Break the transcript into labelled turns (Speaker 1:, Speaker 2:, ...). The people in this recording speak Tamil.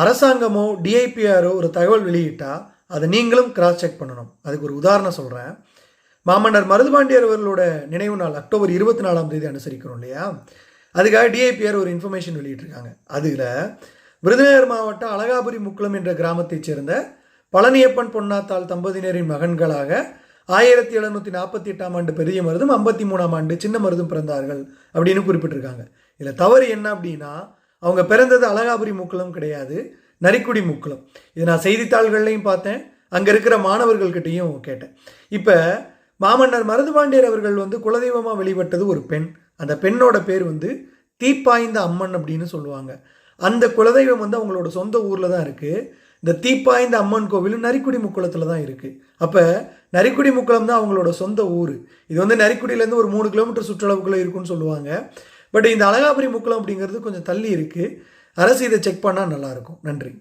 Speaker 1: அரசாங்கமோ டிஐபிஆரோ ஒரு தகவல் வெளியிட்டால் அதை நீங்களும் கிராஸ் செக் பண்ணணும். அதுக்கு ஒரு உதாரணம் சொல்கிறேன். மாமன்னர் மருதுபாண்டியர் அவர்களோட நினைவு நாள் அக்டோபர் 24 அனுசரிக்கிறோம் இல்லையா? அதுக்காக டிஐபிஆர் ஒரு இன்ஃபர்மேஷன் வெளியிட்டிருக்காங்க. அதில் விருதுநகர் மாவட்டம் அழகாபுரி முக்குளம் என்ற கிராமத்தைச் சேர்ந்த பழனியப்பன் பொன்னாத்தாள் தம்பதியினரின் மகன்களாக 1748 பெரிய மருதும் 53 சின்ன மருதும் பிறந்தார்கள் அப்படின்னு குறிப்பிட்டிருக்காங்க. இதில் தவறு என்ன அப்படின்னா, அவங்க பிறந்தது அழகாபுரி முக்குளம் கிடையாது, நரிக்குடி முக்குளம். இதை நான் செய்தித்தாள்கள்லையும் பார்த்தேன், அங்கே இருக்கிற மாணவர்கள்கிட்டையும் கேட்டேன். இப்போ மாமன்னர் மருதுபாண்டியர் அவர்கள் குலதெய்வமாக வெளிப்பட்டது ஒரு பெண். அந்த பெண்ணோட பேர் தீப்பாய்ந்த அம்மன் அப்படின்னு சொல்லுவாங்க. அந்த குலதெய்வம் அவங்களோட சொந்த ஊரில் தான் இருக்குது. இந்த தீப்பாய்ந்த அம்மன் கோவில் நரிக்குடி முக்குளத்தில் தான் இருக்குது. அப்போ நரிக்குடி முக்குளம் தான் அவங்களோட சொந்த ஊர். இது நரிக்குடியிலேருந்து ஒரு 3 கிலோமீட்டர் சுற்றளவுக்குள்ளே இருக்குன்னு சொல்லுவாங்க. பட் இந்த அழகாபுரி முக்குளம் அப்படிங்கிறது கொஞ்சம் தள்ளி இருக்குது. அரசு இதை செக் பண்ணால் நல்லாயிருக்கும். நன்றி.